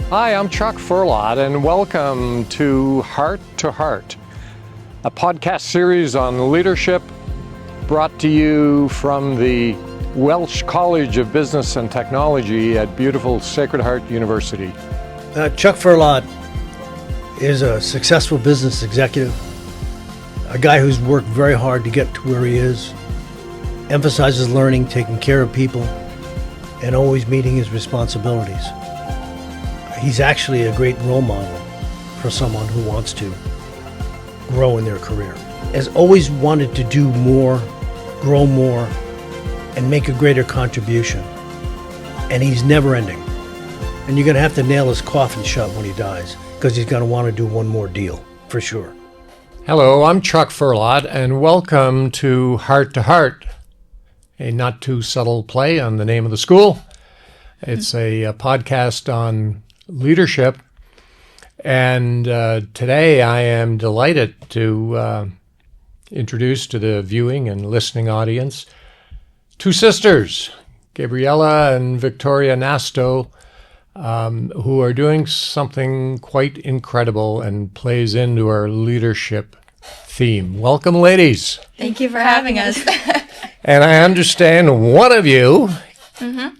Hi, I'm Chuck Firlotte, and welcome to Heart, a podcast series on leadership brought to you from the Welch College of Business and Technology at beautiful Sacred Heart University. Chuck Firlotte is a successful business executive, a guy who's worked very hard to get to where he is, emphasizes learning, taking care of people, and always meeting his responsibilities. He's actually a great role model for someone who wants to grow in their career. Has always wanted to do more, grow more, and make a greater contribution. And he's never ending. And you're gonna have to nail his coffin shut when he dies, because he's gonna want to do one more deal, for sure. Hello, I'm Chuck Firlotte, and welcome to Heart, a not too subtle play on the name of the school. It's a podcast on leadership, and today I am delighted to introduce to the viewing and listening audience two sisters, Gabriella and Victoria Nasto, who are doing something quite incredible and plays into our leadership theme. Welcome, ladies. Thank you for having us. And I understand one of you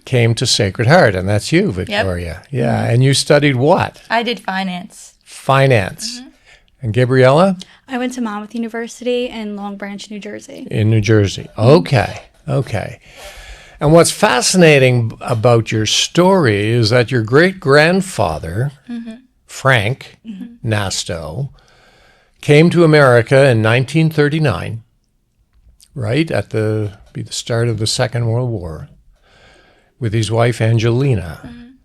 came to Sacred Heart, and that's you, Victoria. Yep. Yeah, and you studied what? I did finance. Finance. And Gabriella? I went to Monmouth University in Long Branch, New Jersey. In New Jersey. Okay. And what's fascinating about your story is that your great-grandfather, Frank Nasto, came to America in 1939, right at the start of the Second World War, with his wife Angelina,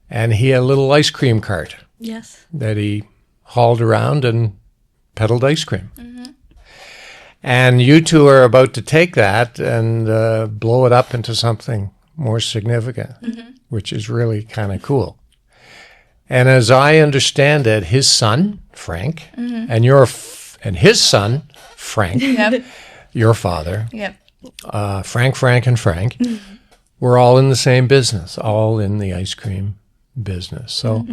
and he had a little ice cream cart. Yes. That he hauled around and peddled ice cream. And you two are about to take that and blow it up into something more significant, which is really kind of cool. And as I understand it, his son, Frank, and his son, Frank, your father, Frank, we're all in the same business, all in the ice cream business. So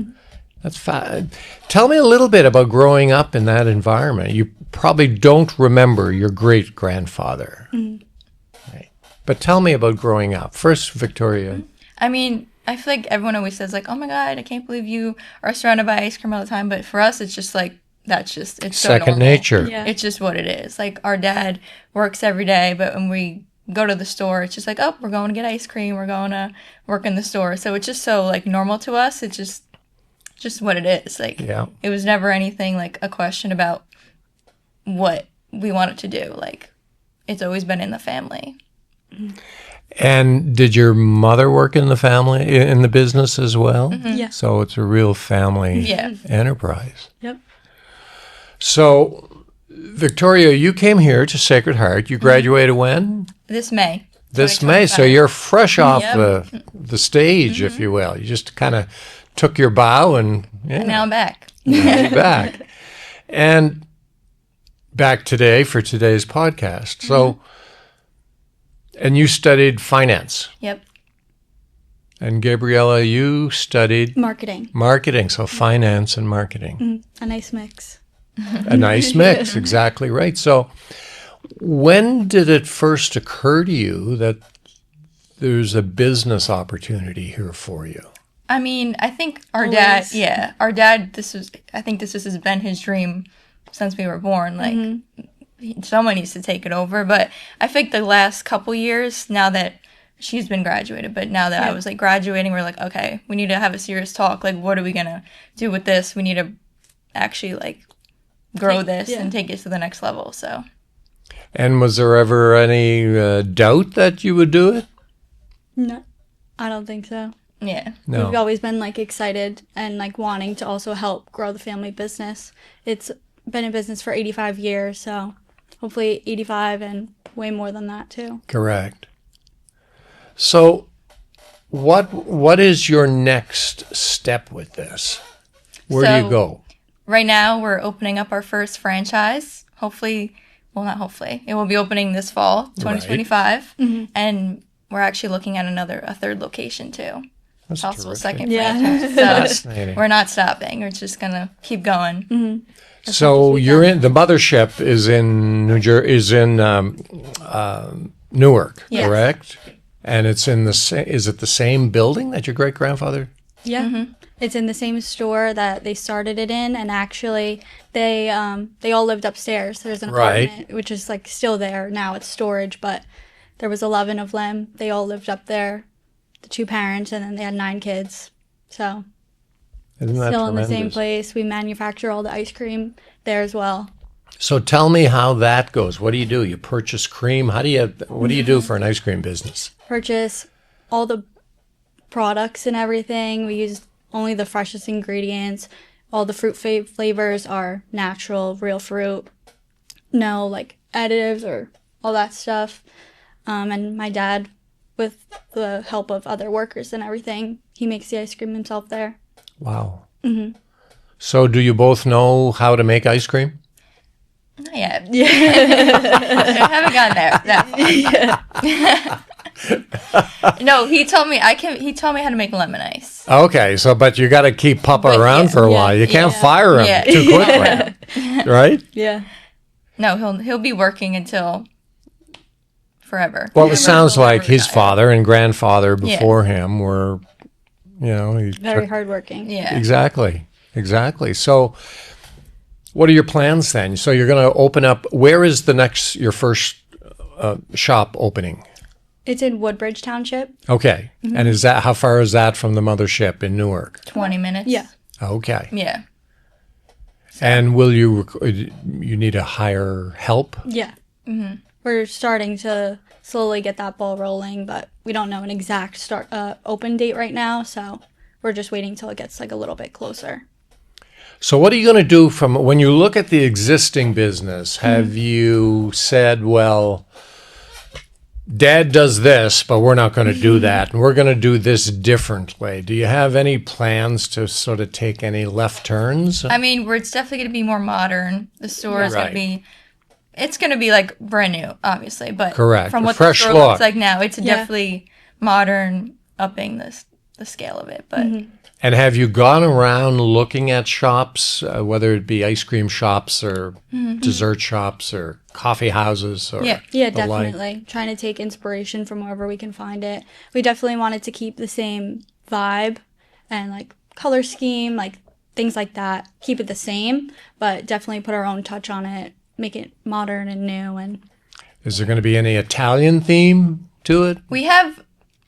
that's fine. Tell me a little bit about growing up in that environment. You probably don't remember your great-grandfather. Right? But tell me about growing up. First, Victoria. I mean, I feel like everyone always says, like, oh my God, I can't believe you are surrounded by ice cream all the time. But for us, it's just like, it's so second normal. nature. Yeah. It's just what it is. Like, our dad works every day, but when we go to the store, it's just like, oh, we're going to get ice cream, we're going to work in the store. So it's just so like normal to us. It's just what it is. Like, it was never anything like a question about what we wanted to do. Like, it's always been in the family. And did your mother work in the family, in the business as well? Yeah. So it's a real family enterprise. Yep. So, Victoria, you came here to Sacred Heart. You graduated when? This May. This May. So you're fresh off the stage, if you will. You just kind of took your bow and now I'm back. Now you're back. And back today for today's podcast. So, and you studied finance. Yep. And Gabriella, you studied Marketing. So finance and marketing. A nice mix. A nice mix, exactly right. So when did it first occur to you that there's a business opportunity here for you? I mean, I think our Always. dad, I think this has been his dream since we were born. Like, someone needs to take it over. But I think the last couple years, now that she's been graduated, but now that I was like graduating, we're like, okay, we need to have a serious talk. Like, what are we going to do with this? We need to actually like grow this and take it to the next level. So. And was there ever any doubt that you would do it? No, I don't think so. Yeah. No. We've always been like excited and like wanting to also help grow the family business. It's been in business for 85 years, so hopefully 85 and way more than that too. Correct. So what is your next step with this? Where do you go? Right now, we're opening up our first franchise. Hopefully, well, not hopefully. It will be opening this fall, 2025. And we're actually looking at a third location too. That's possible terrific. second Yeah. franchise. So Fascinating. we're not stopping. We're just gonna keep going. So you're in the mothership is in Newark, Yes. correct? And it's in is it the same building that your great grandfather? Yeah. It's in the same store that they started it in, and actually they all lived upstairs. There's an Right. apartment which is like still there now. It's storage, but there was 11 of them. They all lived up there, the 2 parents, and then they had 9 kids. So Isn't that still in the same tremendous? place. We manufacture all the ice cream there as well. So tell me how that goes. What do? You purchase cream? What do you do for an ice cream business? Purchase all the products and everything. We use only the freshest ingredients. All the fruit flavors are natural, real fruit. No like additives or all that stuff. And my dad, with the help of other workers and everything, he makes the ice cream himself there. Wow. So do you both know how to make ice cream? Not yet. Yeah. I haven't gotten there that far. No, he told me He told me how to make lemon ice. Okay, but you got to keep Papa But around yeah, for a while. You can't fire him Yeah. too quickly, right? Yeah. No, he'll be working until forever. Well, it sounds He'll like never his retire. father and grandfather Yeah. before him were, he Very took- hardworking. Yeah. Exactly. So, what are your plans then? So you're going to open up. Where is your first shop opening? It's in Woodbridge Township. Okay, and how far is that from the mothership in Newark? 20 minutes. Yeah. Okay, Yeah. and will you need to hire help? Yeah. We're starting to slowly get that ball rolling, but we don't know an exact open date right now, so we're just waiting till it gets like a little bit closer. So what are you going to do when you look at the existing business? Have you said, well, Dad does this, but we're not going to do that, and we're going to do this differently? Do you have any plans to sort of take any left turns? I mean, it's definitely going to be more modern. The store is going Right. to be, it's going to be like brand new, obviously, but Correct. from A what fresh the store look. looks like now, it's Yeah. definitely modern, upping the scale of it. But And have you gone around looking at shops, whether it be ice cream shops or dessert shops or coffee houses? Or Yeah. Yeah, the like? definitely. Trying to take inspiration from wherever we can find it. We definitely wanted to keep the same vibe and like color scheme, like things like that. Keep it the same, but definitely put our own touch on it, make it modern and new. And Is there going to be any Italian theme to it? we have,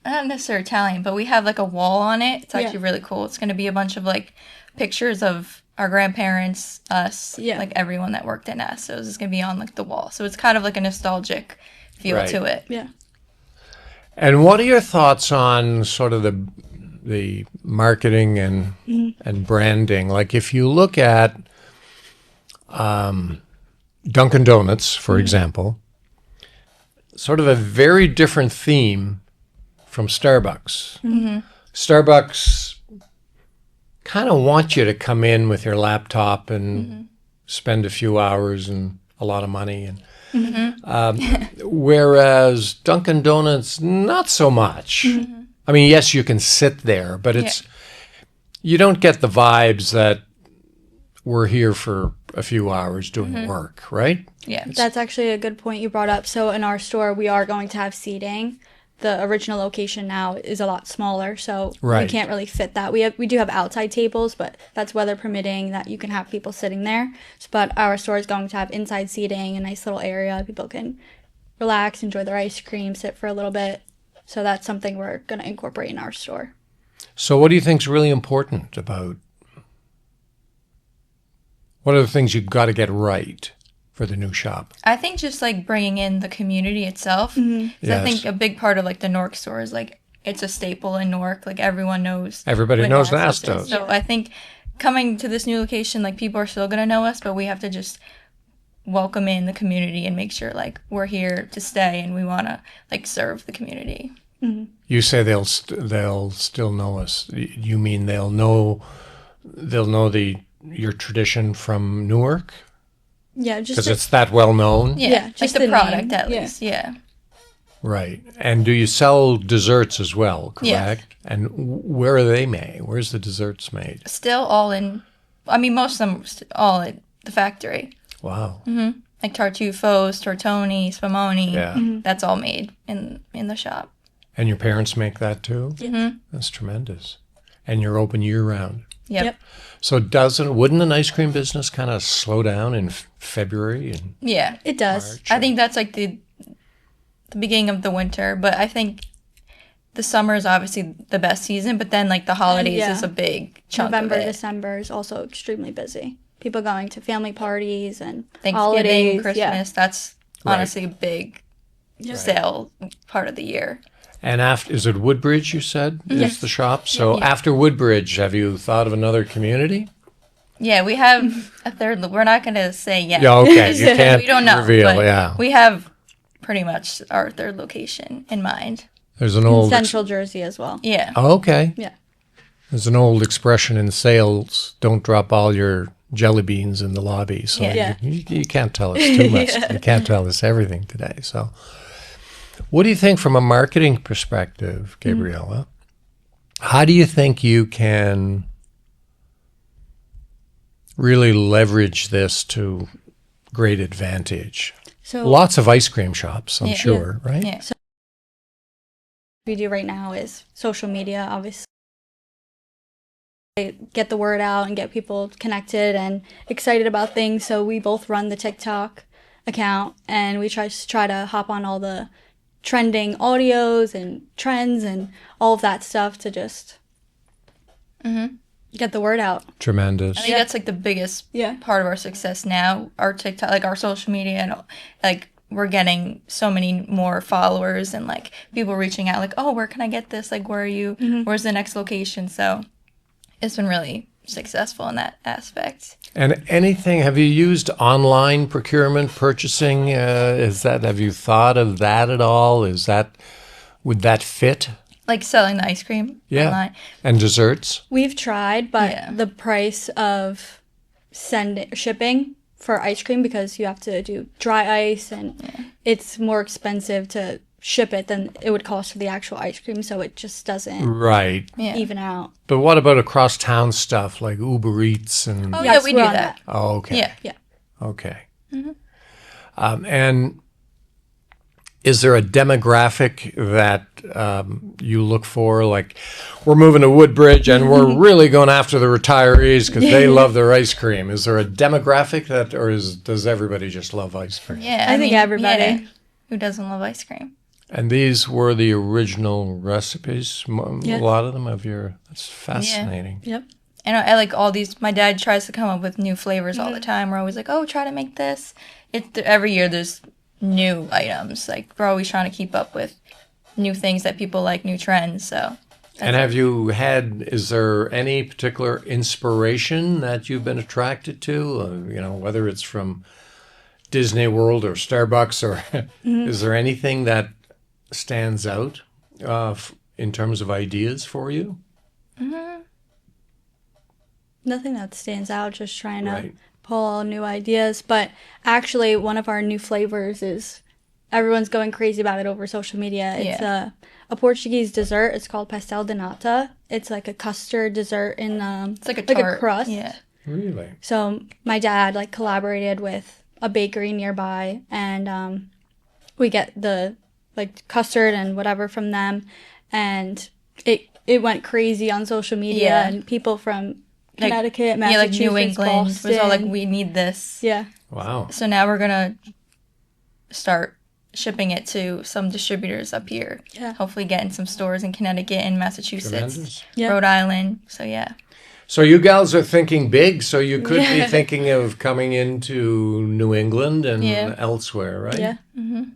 not necessarily Italian, but we have like a wall on it. It's actually Yeah. really cool. It's going to be a bunch of like pictures of our grandparents, us, Yeah. like everyone that worked at Nasto's is going to be on like the wall. So it's kind of like a nostalgic feel Right. to it. yeah. And what are your thoughts on sort of the marketing and branding? Like if you look at Dunkin' Donuts, for example, sort of a very different theme from Starbucks. Starbucks kind of want you to come in with your laptop and spend a few hours and a lot of money, and whereas Dunkin' Donuts, not so much. I mean, yes, you can sit there, but you don't get the vibes that we're here for a few hours doing work, right? Yeah. That's actually a good point you brought up. So in our store, we are going to have seating. The original location now is a lot smaller, so Right. we can't really fit that. We do have outside tables, but that's weather permitting that you can have people sitting there. But our store is going to have inside seating, a nice little area. People can relax, enjoy their ice cream, sit for a little bit. So that's something we're going to incorporate in our store. So what do you think is really important about, what are the things you've got to get right for the new shop? I think just like bringing in the community itself. 'Cause Yes. I think a big part of like the Newark store is like it's a staple in Newark. Like everyone knows. Everybody what knows Nasto's Nasto's. is. So I think coming to this new location, like people are still gonna know us, but we have to just welcome in the community and make sure like we're here to stay and we want to like serve the community. You say they'll still know us. You mean they'll know your tradition from Newark? Yeah, just Because it's that well known? Yeah, Yeah, just just the the product name. at Yeah. least. Yeah. Right. And do you sell desserts as well, Yes. correct? And where are they made? Where's the desserts made? Still all in, I mean, most of them all at the factory. Wow. Like tartufos, tortoni, spumoni. Yeah. That's all made in the shop. And your parents make that too? Mm-hmm. That's tremendous. And you're open year round. Yep. So wouldn't an ice cream business kind of slow down in February? And Yeah. It does. I think that's like the beginning of the winter, but I think the summer is obviously the best season, but then like the holidays yeah. is a big chunk November, of it. December is also extremely busy. People going to family parties and Thanksgiving, holidays. Christmas, Yeah. that's Right. honestly a big sale part of the year. And after, is it Woodbridge, you said, is the shop? So Yeah. after Woodbridge, have you thought of another community? Yeah, we have a third. We're not going to say yet. Yeah, okay. You can't We don't know. reveal, but yeah. We have pretty much our third location in mind. There's an old... Central Jersey as well. Yeah. Oh, okay. Yeah. There's an old expression in sales, don't drop all your jelly beans in the lobby. So Yeah. you can't tell us too much. You can't tell us everything today. So what do you think from a marketing perspective, Gabriella? How do you think you can really leverage this to great advantage? So Lots of ice cream shops, I'm Yeah. sure, right? Yeah. what we do right now is social media, obviously. Get the word out and get people connected and excited about things. So we both run the TikTok account and we try to hop on all the trending audios and trends and all of that stuff to just get the word out. Tremendous. I think that's like the biggest Yeah. part of our success now. Our TikTok, like our social media, and like we're getting so many more followers and like people reaching out, like, oh, where can I get this? Like, where are you? Where's the next location? So it's been really successful in that aspect. And anything, have you used online procurement purchasing? Have you thought of that at all? Would that fit? Like selling the ice cream online. And desserts? We've tried, but Yeah. the price of shipping for ice cream, because you have to do dry ice and it's more expensive to ship it than it would cost for the actual ice cream, so it just doesn't Right. Yeah. even out. But what about across town stuff like Uber Eats and... Oh, Yes, yeah, we we're do on that. Oh, okay. Yeah. Yeah. Okay. And is there a demographic that you look for? Like, we're moving to Woodbridge and we're really going after the retirees because they love their ice cream. Is there a demographic does everybody just love ice cream? Yeah. I think everybody. yeah. Who doesn't love ice cream? And these were the original recipes, Yeah. a lot of them that's fascinating. Yep. And I like all these. My dad tries to come up with new flavors all the time. We're always like, oh, try to make this. Every year there's new items. Like we're always trying to keep up with new things that people like, new trends. So. And is there any particular inspiration that you've been attracted to? Whether it's from Disney World or Starbucks, or is there anything that stands out in terms of ideas for you? Nothing that stands out, just trying to Right. pull all new ideas. But actually, one of our new flavors is, everyone's going crazy about it over social media. It's a Portuguese dessert. It's called pastel de nata. It's like a custard dessert in It's like a like tart. a crust. Yeah. Really? So my dad collaborated with a bakery nearby, and we get the custard and whatever from them, and it went crazy on social media, Yeah. and people from Like- Connecticut, Yeah, like Massachusetts, New England was all like, Boston. we need this. Yeah. Wow. So now we're gonna start shipping it to some distributors up here. Yeah. Hopefully getting some stores in Connecticut and Massachusetts, Tremendous. Yeah. Rhode Island. So yeah. So you gals are thinking big, so you could be thinking of coming into New England and Yeah. elsewhere, right? Yeah. Do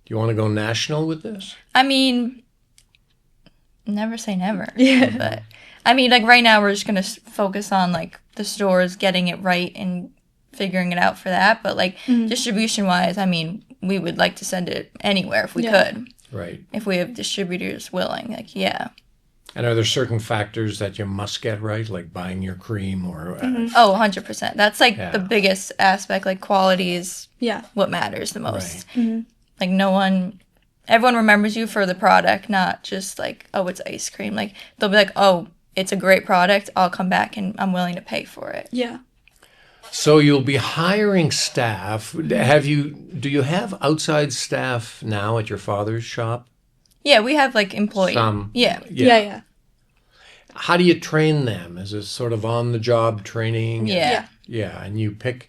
you want to go national with this? I mean, never say never. Yeah. But I mean, right now we're just gonna focus on the stores, getting it right and figuring it out for that. But distribution wise, I mean, we would like to send it anywhere if we could. Right. If we have distributors willing, yeah. And are there certain factors that you must get right, like buying your cream or... Oh, 100%. That's Yeah. the biggest aspect. Quality is Yeah. what matters the most. Right. No one everyone remembers you for the product, not just like, oh, it's ice cream. Like, they'll be like, oh, it's a great product. I'll come back and I'm willing to pay for it. Yeah. So you'll be hiring staff. Do you have outside staff now at your father's shop? Yeah, we have like employees. Yeah. Yeah. How do you train them? Is it sort of on the job training? Yeah. Yeah, and you pick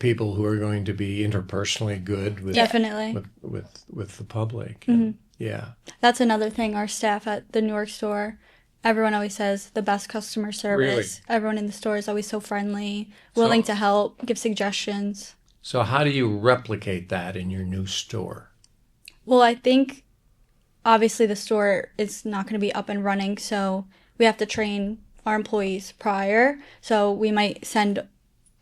people who are going to be interpersonally good with Definitely. with the public. Mm-hmm. Yeah. That's another thing. Our staff at the Newark store, everyone always says the best customer service. Really? Everyone in the store is always so friendly, willing to help, give suggestions. So how do you replicate that in your new store? Well, I think obviously the store is not going to be up and running, so we have to train our employees prior. So we might send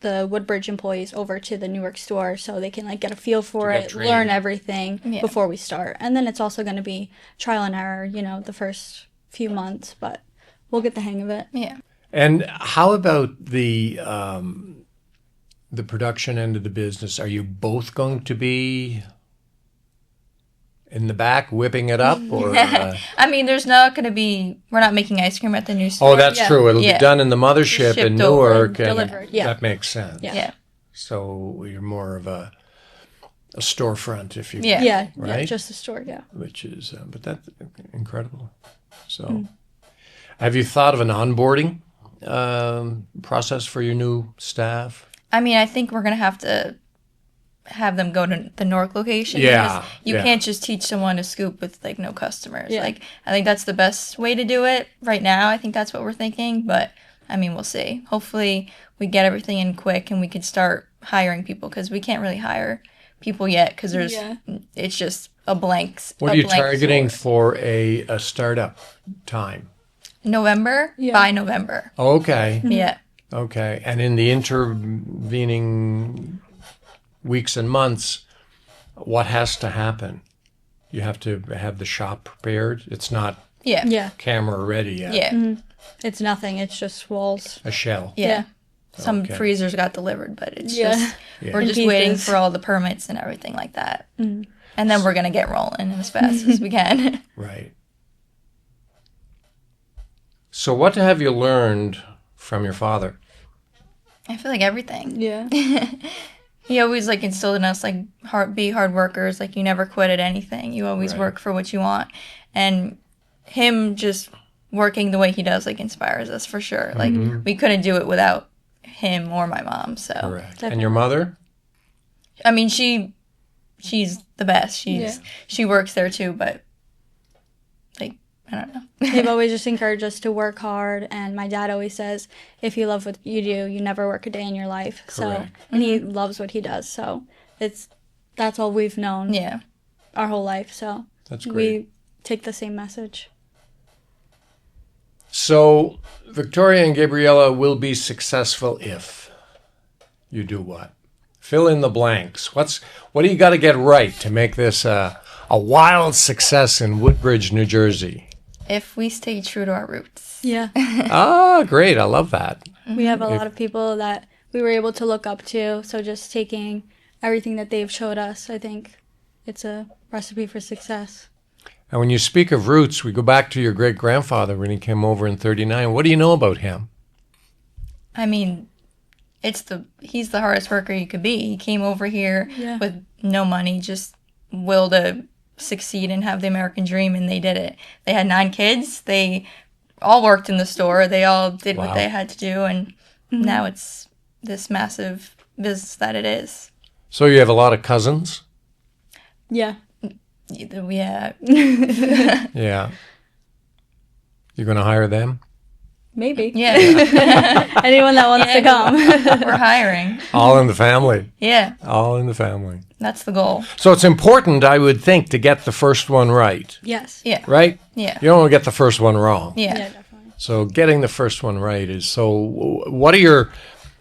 the Woodbridge employees over to the Newark store so they can like get a feel for it, training. learn everything before we start. And then it's also going to be trial and error, the first few months, but we'll get the hang of it. Yeah. And how about the production end of the business? Are you both going to be in the back whipping it up, or? I mean, we're not making ice cream at the new store. Oh, that's true. It'll be done in the mothership Shipped in over Newark, and and delivered. Yeah. that makes sense. Yeah. So you're more of a storefront, if you will, Yeah, right? just a store, yeah. Which is, but that's incredible. So, have you thought of an onboarding process for your new staff? I mean, I think we're going to have them go to the Newark location. Yeah, Because you can't just teach someone to scoop with like no customers. Yeah. Like, I think that's the best way to do it right now. I think that's what we're thinking, but I mean, we'll see. Hopefully we get everything in quick and we can start hiring people, because we can't really hire people yet because it's just a blank. What are you targeting store. for a startup time? November? Yeah. By November. Okay. Yeah. Okay. And in the intervening weeks and months, what has to happen? You have to have the shop prepared. It's not Yeah. camera ready yet. Yeah. It's nothing. It's just walls. A shell. Yeah. Some Okay. freezers got delivered, but it's Yeah. just, we're In just waiting pieces. for all the permits and everything like that. And then we're going to get rolling as fast as we can. Right. So what have you learned from your father? I feel like everything. Yeah. He always like instilled in us like be hard workers. Like, you never quit at anything. You always Right. work for what you want. And him just working the way he does like inspires us for sure. Like, we couldn't do it without him or my mom. So Correct. And your mother? I mean, she's the best. She works there too, but like, I don't know. They've always just encouraged us to work hard, and my dad always says, if you love what you do, you never work a day in your life. Correct. And he loves what he does, so that's all we've known Yeah. our whole life, so That's great. we take the same message. So Victoria and Gabriella will be successful if you do what? Fill in the blanks. What do you got to get right to make this a wild success in Woodbridge, New Jersey? If we stay true to our roots. Yeah. Ah, great. I love that. We have a lot of people that we were able to look up to, so just taking everything that they've showed us, I think it's a recipe for success. And when you speak of roots, we go back to your great-grandfather when he came over in 1939. What do you know about him? I mean, he's the hardest worker you could be. He came over here with no money, just will to succeed and have the American dream, and they did it. They had 9 kids. They all worked in the store. They all did what they had to do, and now it's this massive business that it is. So you have a lot of cousins? Yeah. Yeah. Yeah. You're going to hire them? Maybe. Yeah. Anyone that wants to come. We're hiring. All in the family. Yeah. All in the family. That's the goal. So it's important, I would think, to get the first one right, Yes. Yeah. right? Yeah. You don't want to get the first one wrong. Yeah. Yeah, definitely. So getting the first one right is so.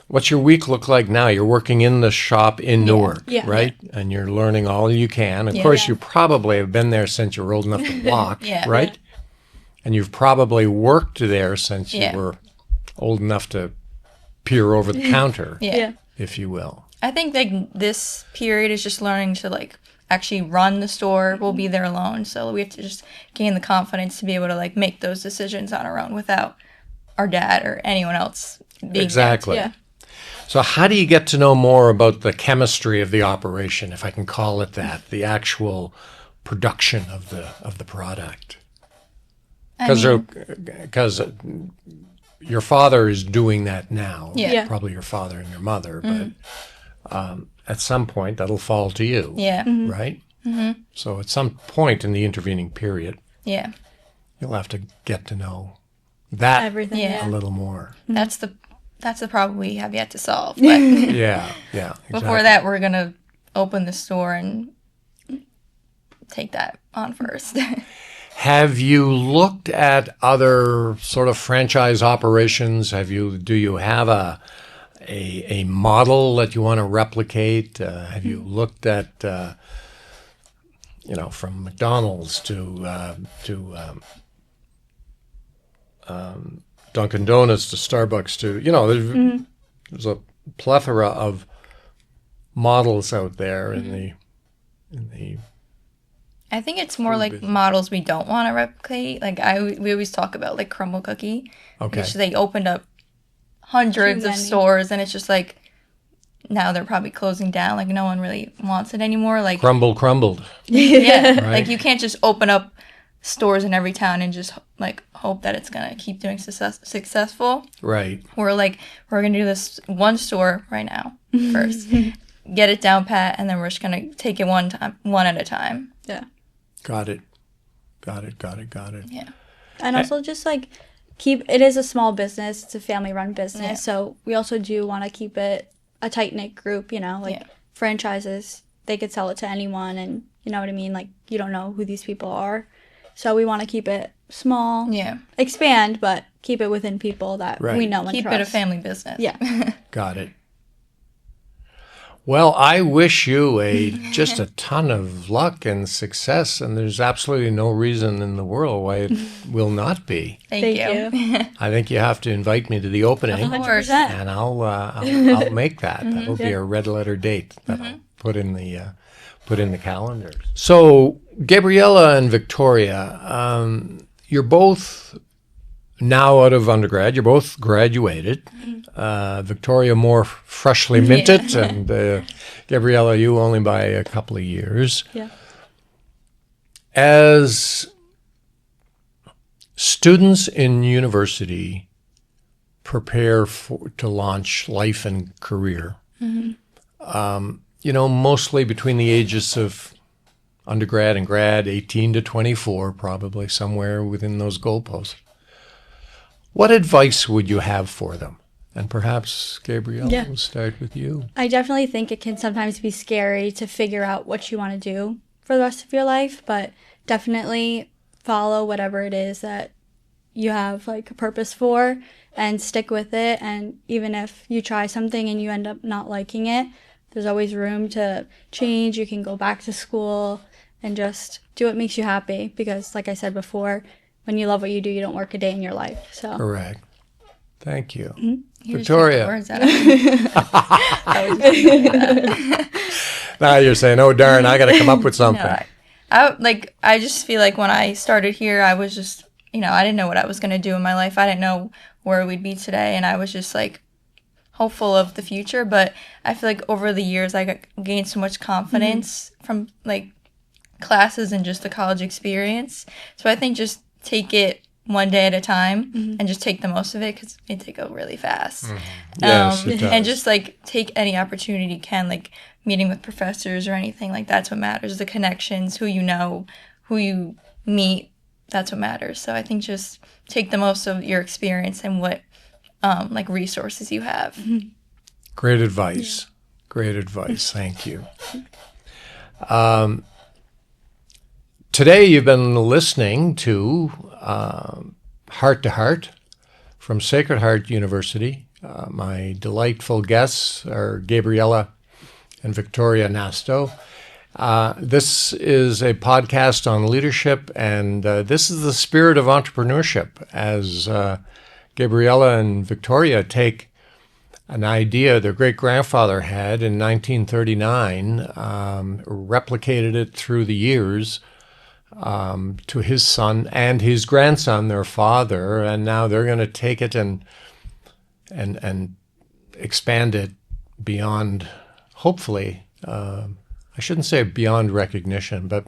What's your week look like now? You're working in the shop in Newark, Yeah. right? And you're learning all you can. Of Yeah. course, Yeah. you probably have been there since you were old enough to walk, Yeah. right? And you've probably worked there since Yeah. you were old enough to peer over the counter, Yeah. Yeah. if you will. I think like this period is just learning to like actually run the store. We'll be there alone. So we have to just gain the confidence to be able to like make those decisions on our own without our dad or anyone else being Exactly. there. So how do you get to know more about the chemistry of the operation, if I can call it that, the actual production of the product? Because your father is doing that now. Yeah. Probably your father and your mother, but at some point that'll fall to you. Yeah. Right? Mm-hmm. So at some point in the intervening period, Yeah. you'll have to get to know that Everything. Yeah. a little more. That's the problem we have yet to solve. But Yeah, exactly. before that, we're going to open the store and take that on first. Have you looked at other sort of franchise operations? Do you have a model that you want to replicate? Have you looked at from McDonald's to Dunkin' Donuts to Starbucks to there's a plethora of models out there in the I think it's more like models we don't want to replicate. Like we always talk about like Crumble Cookie, Okay. which they opened up hundreds Too of many. stores, and it's just like now they're probably closing down. Like no one really wants it anymore. Like crumbled. yeah, Right. like you can't just open up stores in every town and just like hope that it's gonna keep doing successful. Right. We're gonna do this one store right now first, get it down pat, and then we're just gonna take it one at a time. Yeah. Got it. Yeah. And also just like it is a small business, it's a family run business. Yeah. So we also do want to keep it a tight knit group, like Yeah. franchises, they could sell it to anyone and you know what I mean? Like you don't know who these people are. So we want to keep it small, Yeah. expand, but keep it within people that Right. we know and Keep trust. it a family business. Yeah. Got it. Well, I wish you just a ton of luck and success, and there's absolutely no reason in the world why it will not be. Thank you. I think you have to invite me to the opening, Of course. 100%. and I'll make that. That'll be a red letter date that I'll put in the calendar. So, Gabriella and Victoria, you're both now out of undergrad. You're both graduated. Victoria more freshly minted, and Gabriella, you only by a couple of years. Yeah. As students in university prepare to launch life and career, mostly between the ages of undergrad and grad, 18 to 24, probably somewhere within those goalposts. What advice would you have for them? And perhaps, Gabriella, Yeah. we'll start with you. I definitely think it can sometimes be scary to figure out what you want to do for the rest of your life, but definitely follow whatever it is that you have like a purpose for and stick with it. And even if you try something and you end up not liking it, there's always room to change. You can go back to school and just do what makes you happy because, like I said before, when you love what you do, you don't work a day in your life. So Correct. Thank you. You just took the Victoria. words out of me. Now you're saying, oh, darn, I got to come up with something. No, I just feel like when I started here, I was just, I didn't know what I was going to do in my life. I didn't know where we'd be today. And I was just like hopeful of the future. But I feel like over the years, I gained so much confidence from like classes and just the college experience. So I think just take it one day at a time and just take the most of it because it take go really fast. Yes, it does. And just like take any opportunity you can, like meeting with professors or anything, like that's what matters. The connections, who you know, who you meet, that's what matters. So I think just take the most of your experience and what like resources you have. Great advice. Great advice. Thank you. Today you've been listening to Heart to Heart from Sacred Heart University. My delightful guests are Gabriella and Victoria Nasto. This is a podcast on leadership, and this is the spirit of entrepreneurship as Gabriella and Victoria take an idea their great-grandfather had in 1939, replicated it through the years to his son and his grandson, their father, and now they're going to take it and expand it beyond, hopefully, I shouldn't say beyond recognition, but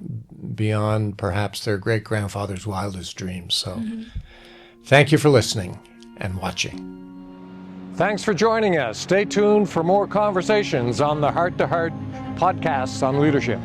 beyond perhaps their great-grandfather's wildest dreams. So thank you for listening and watching. Thanks for joining us. Stay tuned for more conversations on the Heart to Heart podcasts on leadership.